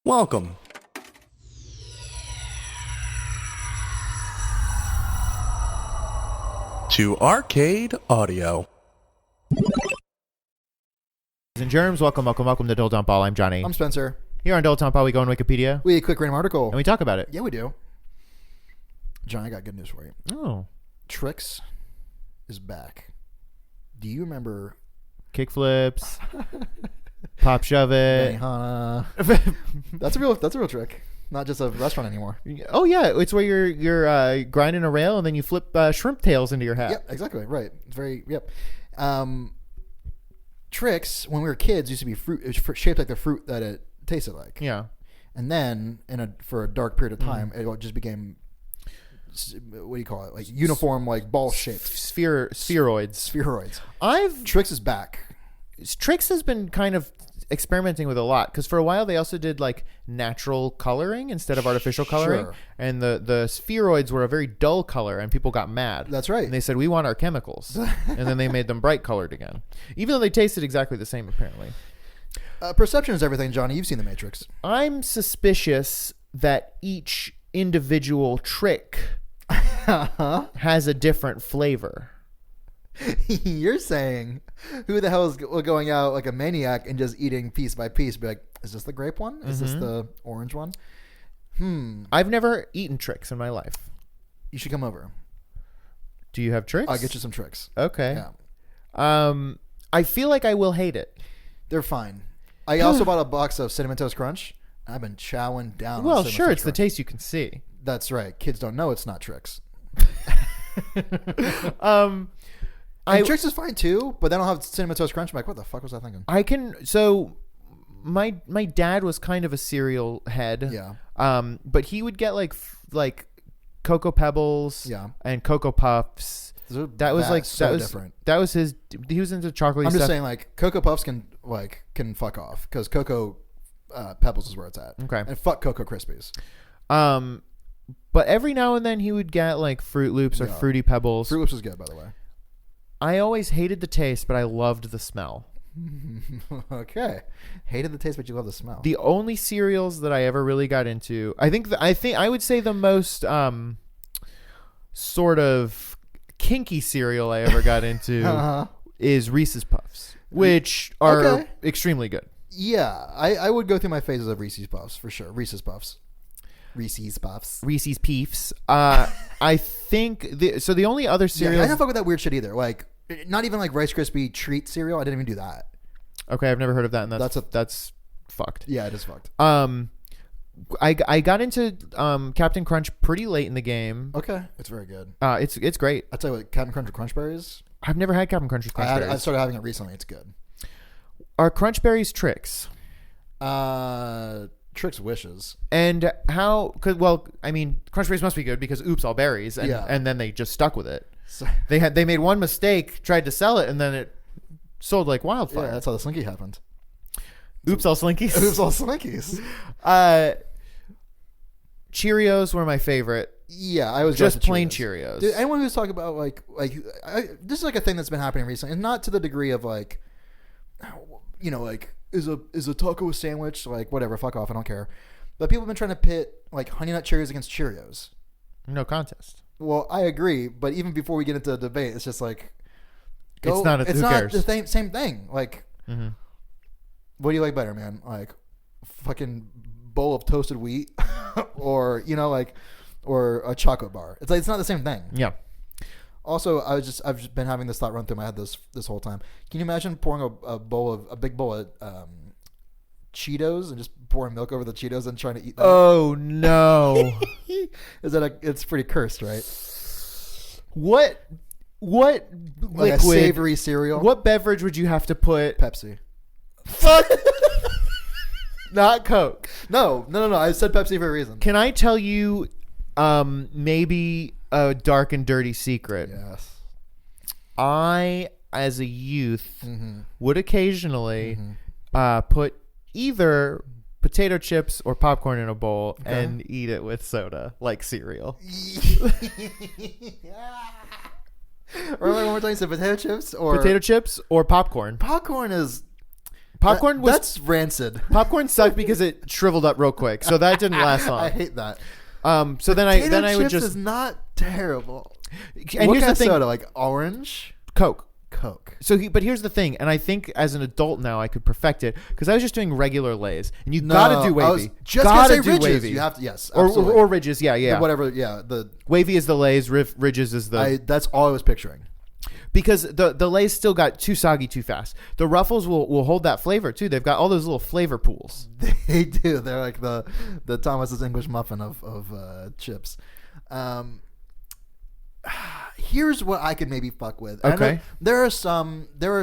Welcome to Arcade Audio. And germs, welcome to Dilettante Ball. I'm Johnny. I'm Spencer. Here on Dilettante Ball, we go on Wikipedia. We quick random article. And we talk about it. Yeah, we do. John, I got good news for you. Oh. Tricks is back. Do you remember Kickflips, pop shove it. Benihana? That's a real trick. Not just a restaurant anymore. Oh yeah, it's where you're grinding a rail and then you flip shrimp tails into your hat. Yep, exactly. Right. It's very tricks when we were kids used to be fruit. It was shaped like the fruit that it tasted like. Yeah. And then for a dark period of time, it just became, what do you call it? Like uniform, like ball shaped Spheroids. Tricks is back. Tricks has been kind of experimenting with a lot because for a while they also did like natural coloring instead of artificial coloring. Sure. And the spheroids were a very dull color and people got mad. That's right. And they said, we want our chemicals. And then they made them bright colored again, even though they tasted exactly the same apparently. Perception is everything, Johnny. You've seen The Matrix. I'm suspicious that each individual trick has a different flavor. You're saying, who the hell is going out like a maniac and just eating piece by piece? Be like, is this the grape one? Is this the orange one? I've never eaten tricks in my life. You should come over. Do you have tricks? I'll get you some tricks. Okay. Yeah. I feel like I will hate it. They're fine. I also bought a box of Cinnamon Toast Crunch. I've been chowing down. Well, on Cinnamon sure, Toast it's Crunch. the taste you can see. That's right. Kids don't know it's not tricks. And tricks is fine too, but they don't have Cinnamon Toast Crunch. I'm like, what the fuck was I thinking? My dad was kind of a cereal head. Yeah. But he would get like Cocoa Pebbles. Yeah. And Cocoa Puffs. That was different. That was his. He was into chocolate. I'm stuff. just saying, like, Cocoa Puffs can fuck off because Cocoa Pebbles is where it's at. Okay. And fuck Cocoa Krispies. But every now and then he would get like Fruit Loops or Fruity Pebbles. Fruit Loops is good, by the way. I always hated the taste, but I loved the smell. Okay. Hated the taste, but you love the smell. The only cereals that I ever really got into, I think I would say the most sort of kinky cereal I ever got into is Reese's Puffs, which are extremely good. Yeah, I would go through my phases of Reese's Puffs for sure. Reese's Puffs. Reese's Peefs. I think the only other cereal. Yeah, I don't fuck with that weird shit either. Like, not even like Rice Krispie treat cereal. I didn't even do that. Okay, I've never heard of that, and that's fucked. Yeah, it is fucked. I got into Captain Crunch pretty late in the game. Okay, it's very good. It's great. I'll tell you what, Captain Crunch with Crunch Berries. I've never had Captain Crunch with Crunch Berries. I started having it recently. It's good. Are Crunch Berries tricks? Tricks wishes. And how? I mean, Crunch Berries must be good because oops, all berries, and then they just stuck with it. So, they made one mistake, tried to sell it, and then it sold like wildfire. Yeah, that's how the Slinky happened. Oops, all Slinkies. Oops, all Slinkies. Cheerios were my favorite. Yeah, I was just plain Cheerios. Dude, anyone who's talking about this is like a thing that's been happening recently, and not to the degree of like, you know, like is a taco a sandwich? Like whatever, fuck off, I don't care. But people have been trying to pit like Honey Nut Cheerios against Cheerios. No contest. Well, I agree, but even before we get into the debate, it's just like, it's not the same thing. Like, what do you like better, man? Like, fucking bowl of toasted wheat, or or a chocolate bar. It's like it's not the same thing. Yeah. Also, I've just been having this thought run through my head this whole time. Can you imagine pouring a big bowl of Cheetos and just pouring milk over the Cheetos and trying to eat them? Oh no! It's pretty cursed, right? What like liquid? A savory cereal? What beverage would you have to put? Pepsi. Fuck. Not Coke. No. I said Pepsi for a reason. Can I tell you maybe a dark and dirty secret? Yes. I, as a youth, would occasionally put either potato chips or popcorn in a bowl and eat it with soda, like cereal. Remember one more time you said potato chips or popcorn. Popcorn is Popcorn that's rancid. Popcorn sucked because it shriveled up real quick, so that didn't last long. I hate that. So then I would just is not terrible. And what here's kind the of thing, soda? Like orange, Coke. So but here's the thing, and I think as an adult now I could perfect it because I was just doing regular Lays, and you gotta do wavy. I was just gotta gonna say do ridges. wavy. You have to, yes, or ridges, yeah. Whatever, yeah. The wavy is the Lays, ridges is the. That's all I was picturing. Because the Lays still got too soggy too fast. The Ruffles will hold that flavor too. They've got all those little flavor pools. They do. They're like the Thomas's English muffin of chips. Here's what I could maybe fuck with. Okay. There are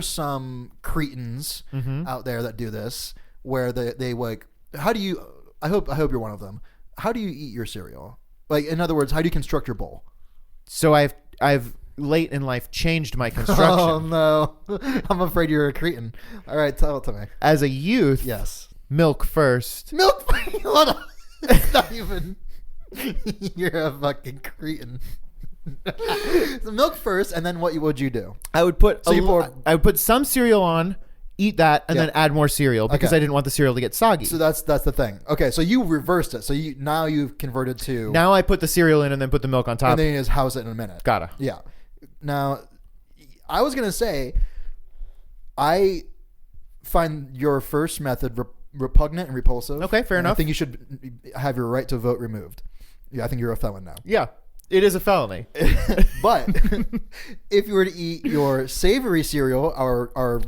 some cretins out there that do this where they like. How do you? I hope you're one of them. How do you eat your cereal? Like, in other words, how do you construct your bowl? So I've late in life changed my construction. Oh no, I'm afraid you're a cretin. All right, tell it to me. As a youth, Yes. milk first. Milk. Hold on. It's not even. You're a fucking cretin. So milk first, and then what would you do? I would put I would put some cereal on, eat that, and then add more cereal because I didn't want the cereal to get soggy. So that's the thing. Okay, so you reversed it. So you've converted to Now I put the cereal in and then put the milk on top. and then you just house it in a minute. Gotta. Yeah. Now, I was gonna say, I find your first method repugnant and repulsive. Okay, fair enough. I think you should have your right to vote removed. Yeah, I think you're a felon now. Yeah, it is a felony. But if you were to eat your savory cereal, our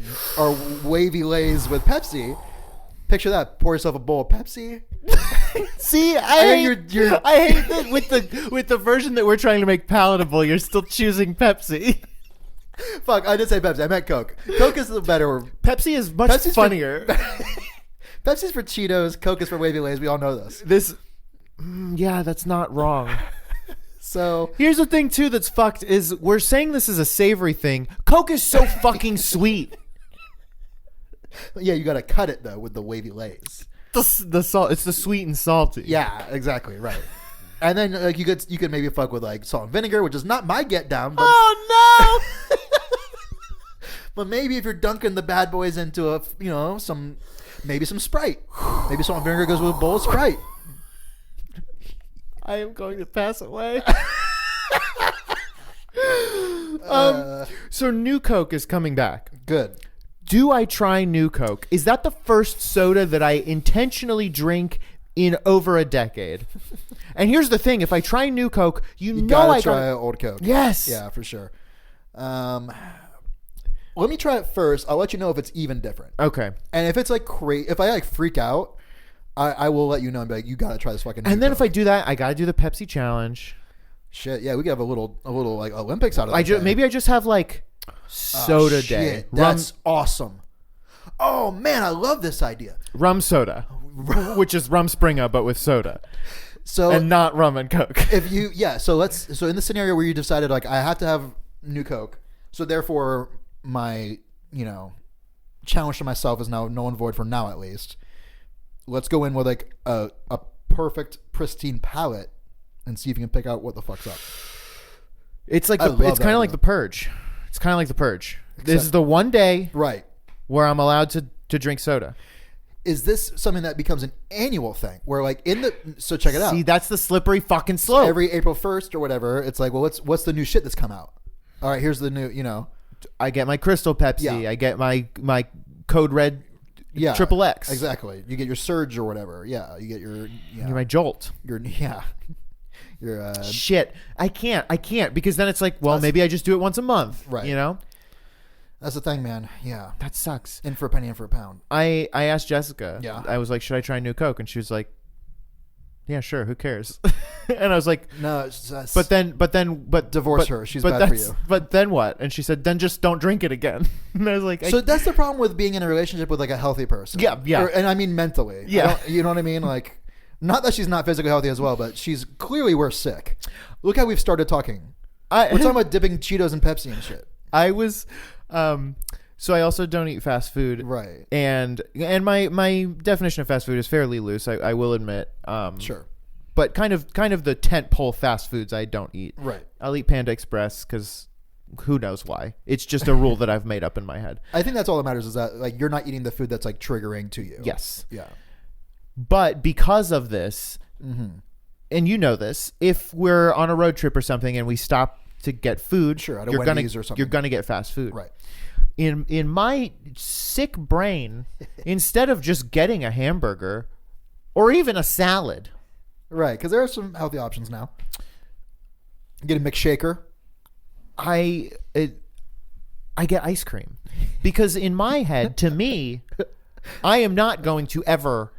wavy Lays with Pepsi, picture that. Pour yourself a bowl of Pepsi. See, I hate that with the version that we're trying to make palatable, you're still choosing Pepsi. Fuck, I did say Pepsi. I meant Coke. Coke is the better. Pepsi is much funnier. Pepsi's for Cheetos. Coke is for wavy Lays. We all know this. Yeah, that's not wrong. So here's the thing too that's fucked is we're saying this is a savory thing. Coke is so fucking sweet. Yeah, you got to cut it though with the wavy Lays. The salt, it's the sweet and salty. Yeah, exactly right. And then like you could maybe fuck with like salt and vinegar, which is not my get down. But Oh no! But maybe if you're dunking the bad boys into some Sprite, maybe salt and vinegar goes with a bowl of Sprite. I am going to pass away. So New Coke is coming back. Good. Do I try New Coke? Is that the first soda that I intentionally drink in over a decade? And here's the thing: if I try New Coke, you know I try old Coke. Yes. Yeah, for sure. Let me try it first. I'll let you know if it's even different. Okay. And if it's like if I like freak out, I will let you know and be like, you gotta try this fucking. And then Coke. if I do that, I gotta do the Pepsi challenge. Shit, yeah, we could have a little like Olympics out of it. Maybe I just have like soda day. That's awesome. Oh man, I love this idea. Rum soda, which is rum Springer but with soda. So and not rum and Coke. So in the scenario where you decided like I have to have New Coke, so therefore my challenge to myself is now null and void for now at least. Let's go in with like a perfect pristine palate and see if you can pick out what the fuck's up. It's like it's kind of like the Purge. It's kind of like the Purge. This is the one day right where I'm allowed to drink soda. Is this something that becomes an annual thing where like so check it out. See, that's the slippery fucking slope. So every April 1st or whatever, it's like, well, what's the new shit that's come out? All right, here's the new, I get my Crystal Pepsi. Yeah. I get my Code Red Triple X. Exactly. You get your Surge or whatever. Yeah. You get your my Jolt. Your shit. I can't because then it's like, well, maybe I just do it once a month. Right. That's the thing, man. Yeah. That sucks. In for a penny, in for a pound. I asked Jessica. Yeah. I was like, should I try New Coke? And she was like, yeah, sure. Who cares? And I was like, no. But divorce her. She's bad for you. But then what? And she said, then just don't drink it again. And I was like, so that's the problem with being in a relationship with like a healthy person. Yeah. And I mean mentally. Yeah. You know what I mean? Like, not that she's not physically healthy as well, but she's clearly we're sick. Look how we've started talking. We're talking about dipping Cheetos in Pepsi and shit. I was, so I also don't eat fast food. Right. And my definition of fast food is fairly loose. I will admit. Sure. But kind of the tent pole fast foods I don't eat. Right. I'll eat Panda Express because Who knows why? It's just a rule that I've made up in my head. I think that's all that matters is that like you're not eating the food that's like triggering to you. Yes. Yeah. But because of this, and you know this, if we're on a road trip or something and we stop to get food, sure, at a Wendy's or something, you're gonna get fast food. Right. In my sick brain, instead of just getting a hamburger or even a salad, right? Because there are some healthy options now. Get a McShaker. I get ice cream because in my head, to me, I am not going to ever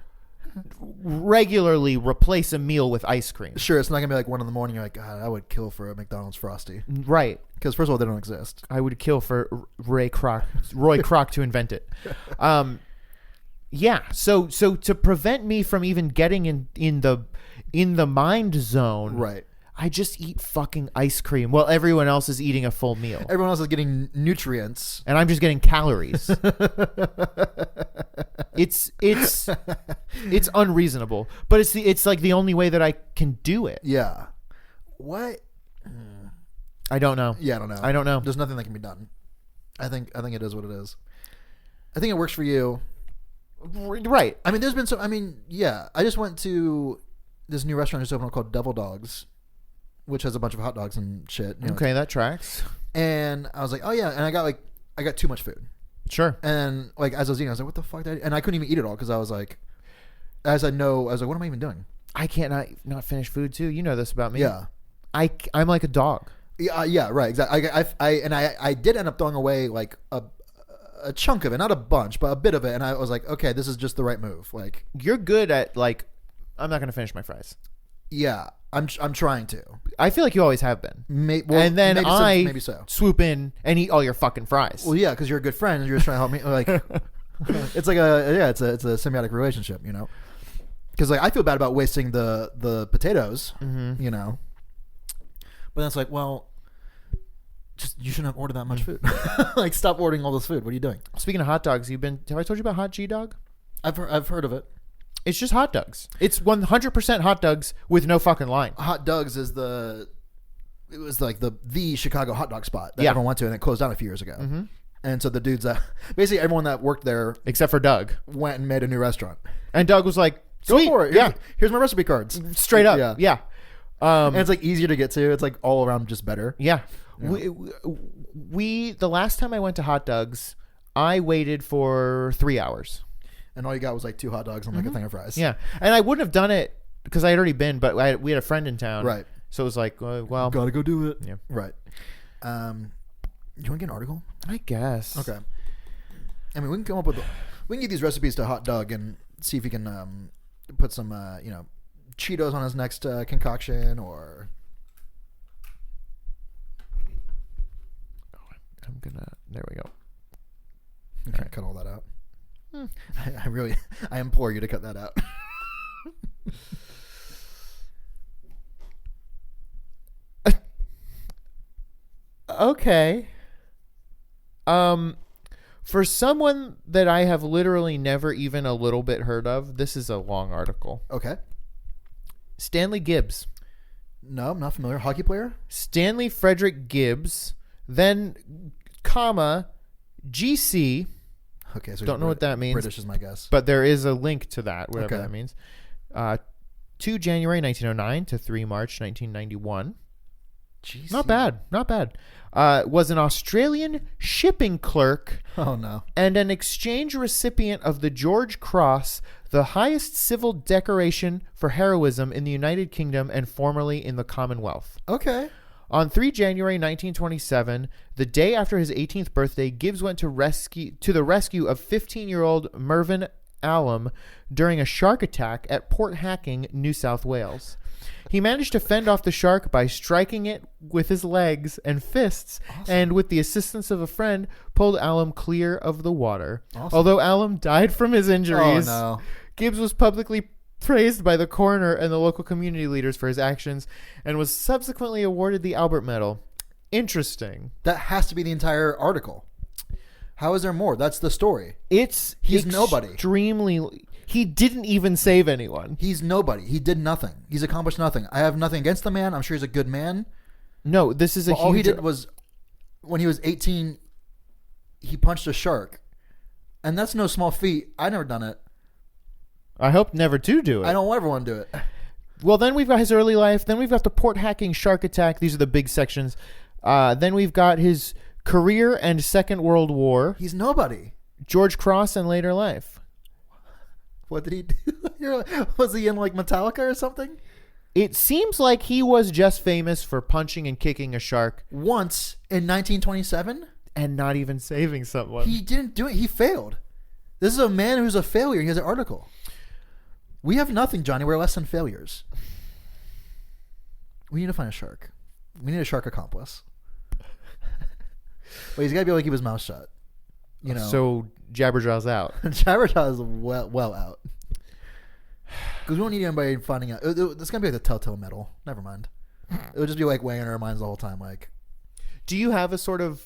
regularly replace a meal with ice cream. Sure, it's not gonna be like 1 a.m. You're like, God, I would kill for a McDonald's Frosty. Right. Because first of all, they don't exist. I would kill for Roy Kroc to invent it. Yeah. So to prevent me from even getting in the mind zone, right? I just eat fucking ice cream while everyone else is eating a full meal. Everyone else is getting nutrients, and I'm just getting calories. It's unreasonable, but it's like the only way that I can do it. Yeah. What? I don't know. Yeah, I don't know. There's nothing that can be done. I think it is what it is. I think it works for you. Right. I mean, there's been yeah. I just went to this new restaurant just opened called Devil Dogs, which has a bunch of hot dogs and shit. Okay, that tracks. And I was like, oh yeah, and I got too much food. Sure. And like as I was eating, I was like, what the fuck? And I couldn't even eat it all because I was like, I was like, what am I even doing? I can't not finish food too. You know this about me. Yeah. I'm like a dog. Yeah, right, exactly. I did end up throwing away like a chunk of it, not a bunch, but a bit of it, and I was like, okay, this is just the right move. Like, you're good at like, I'm not gonna finish my fries. Yeah, I'm trying to. I feel like you always have been. And then maybe so. Swoop in and eat all your fucking fries. Well, yeah, because you're a good friend and you're just trying to help me. Like, it's like it's a symbiotic relationship, you know. Because like I feel bad about wasting the potatoes, you know. But that's like, well, just you shouldn't have ordered that much food. Like, stop ordering all this food. What are you doing? Speaking of hot dogs, have I told you about Hot G Dog? I've heard of it. It's just hot dogs. It's 100% hot dogs with no fucking line. Hot Dogs is it was like the Chicago hot dog spot that everyone went to, and it closed down a few years ago. Mm-hmm. And so the dudes that basically everyone that worked there, except for Doug, went and made a new restaurant. And Doug was like, "Go for it! Here's my recipe cards, straight up." Yeah. And it's like easier to get to. It's like all around just better. Yeah. We the last time I went to Hot Dogs, I waited for 3 hours. And all you got was like 2 hot dogs and like a thing of fries. Yeah. And I wouldn't have done it because I had already been, but we had a friend in town. Right. So it was like, well. Gotta go do it. Yeah. Right. You want to get an article? I guess. Okay. I mean, we can get these recipes to Hot Dog and see if he can put some, Cheetos on his next concoction or... There we go. You can't cut all that out. I implore you to cut that out. Okay. For someone that I have literally never even a little bit heard of, this is a long article. Okay. Stanley Gibbs. No, I'm not familiar. Hockey player? Stanley Frederick Gibbs, then, GC. Okay, so don't know what that means. British is my guess. But there is a link to that, whatever that means. 2 January 1909 to 3 March 1991. GC. Not bad. Was an Australian shipping clerk. Oh, no. And an exchange recipient of the George Cross, the highest civil decoration for heroism in the United Kingdom and formerly in the Commonwealth. Okay. On 3 January 1927, the day after his 18th birthday, Gibbs went to the rescue of 15-year-old Mervyn Allam during a shark attack at Port Hacking, New South Wales. He managed to fend off the shark by striking it with his legs and fists, and with the assistance of a friend, pulled Allam clear of the water. Awesome. Although Allam died from his injuries, oh, no. Gibbs was publicly praised by the coroner and the local community leaders for his actions and was subsequently awarded the Albert Medal. Interesting. That has to be the entire article. How is there more? That's the story. He's nobody. He didn't even save anyone. He's nobody. He did nothing. He's accomplished nothing. I have nothing against the man. I'm sure he's a good man. No, this is all he did was when he was 18, he punched a shark. And that's no small feat. I never done it. I hope never to do it. I don't ever want to do it. Well, then we've got his early life. Then we've got the port hacking shark attack. These are the big sections. Then we've got his career and Second World War. He's nobody. George Cross and later life. What did he do? Was he in like Metallica or something? It seems like he was just famous for punching and kicking a shark. Once in 1927? And not even saving someone. He didn't do it. He failed. This is a man who's a failure. He has an article. We have nothing, Johnny. We're less than failures. We need to find a shark. We need a shark accomplice. But he's got to be able to keep his mouth shut. You know. So Jabberjaw's out. Jabberjaw is well out. Because we don't need anybody finding out. It's going to be like the Telltale Metal. Never mind. It would just be like weighing in our minds the whole time. Like, do you have a sort of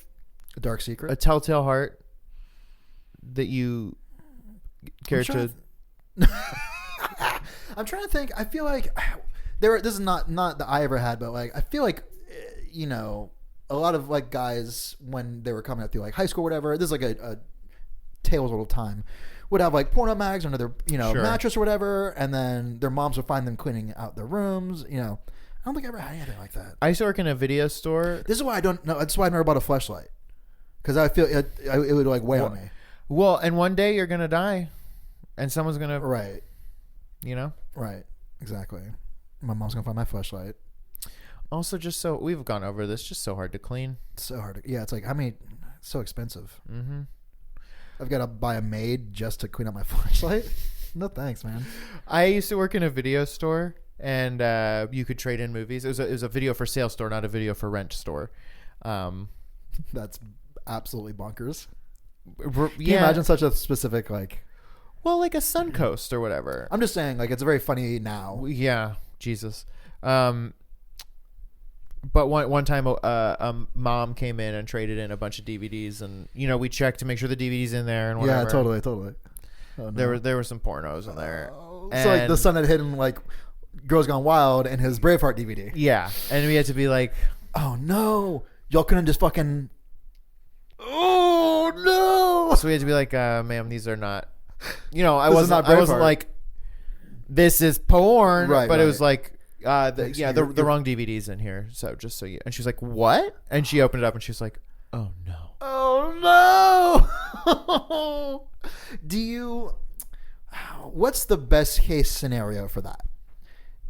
a dark secret? A telltale heart that you care to... I'm trying to think. I feel like this is not that I ever had, but like I feel like you know, a lot of like guys when they were coming up through like high school or whatever, this is like a tales old time, would have like porno mags under their mattress or whatever, and then their moms would find them cleaning out their rooms. You know, I don't think I ever had anything like that. I used to work in a video store. This is why I don't know. That's why I never bought a fleshlight, because I feel it would like weigh on me. Well, and one day you're gonna die, and someone's gonna right. You know? Right. Exactly. My mom's going to find my fleshlight. Also, we've gone over this, just so hard to clean. So hard. It's like, it's so expensive. Mm-hmm. I've got to buy a maid just to clean up my fleshlight. No thanks, man. I used to work in a video store, and you could trade in movies. It was a video for sale store, not a video for rent store. That's absolutely bonkers. Yeah. Can you imagine such a specific, like... Well, like a Suncoast or whatever. I'm just saying, like, it's very funny now. Yeah, Jesus. But one time, a mom came in and traded in a bunch of DVDs, and we checked to make sure the DVD's in there and whatever. Yeah, totally. Oh, no. There were some pornos in there. So like the son had hidden like Girls Gone Wild and his Braveheart DVD. Yeah, and we had to be like, oh no, y'all couldn't just fucking. Oh no! So we had to be like, ma'am, these are not. I wasn't like, this is porn, right, but right. It was like, the wrong DVD's in here. So just so you, and she's like, what? And she opened it up and she's like, oh no. Oh no. What's the best case scenario for that?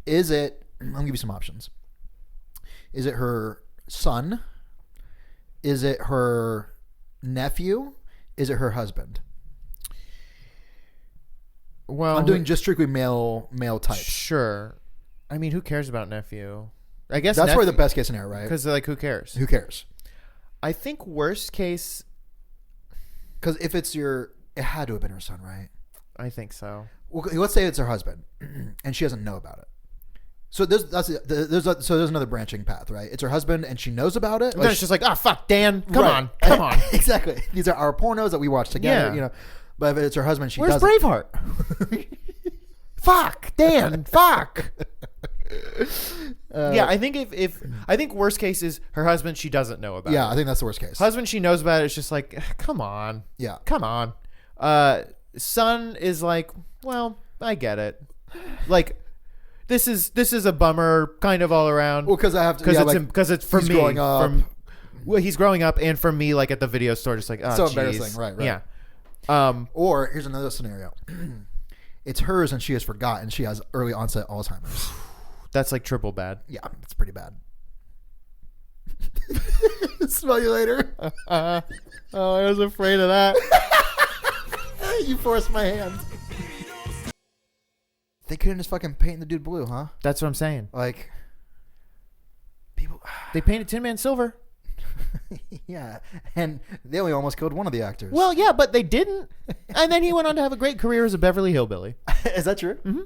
Is it, I'll give you some options. Is it her son? Is it her nephew? Is it her husband? Well, I'm doing just strictly male types. Sure. I mean, who cares about nephew? I guess that's probably the best case scenario, right? Because like, who cares? Who cares? I think worst case, because if it's it had to have been her son, right? I think so. Well, let's say it's her husband, and she doesn't know about it. So there's another branching path, right? It's her husband, and she knows about it. Then it's just like, oh fuck, Dan, come on. Exactly. These are our pornos that we watch together. Yeah. But if it's her husband, Where's doesn't. Braveheart? Fuck, Dan, fuck. Yeah, I think I think worst case is her husband, she doesn't know about it. Yeah, I think that's the worst case. Husband, she knows about it. It's just like, come on. Yeah. Come on. Son is like, well, I get it. Like, this is a bummer kind of all around. Well, because I have to, because it's for me. Growing up. He's growing up, and for me, like at the video store, just like, oh, so geez. Embarrassing, right? Yeah. Or here's another scenario. It's hers and she has forgotten she has early onset Alzheimer's. That's like triple bad. Yeah, it's pretty bad. Smell you later. Oh, I was afraid of that. You forced my hand. They couldn't just fucking paint the dude blue, huh? That's what I'm saying. Like, people. They painted Tin Man silver. Yeah, and they only almost killed one of the actors. Well, yeah, but they didn't. And then he went on to have a great career as a Beverly Hillbilly. Is that true? Mm-hmm.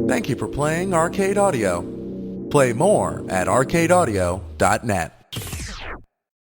Thank you for playing Arcade Audio. Play more at arcadeaudio.net.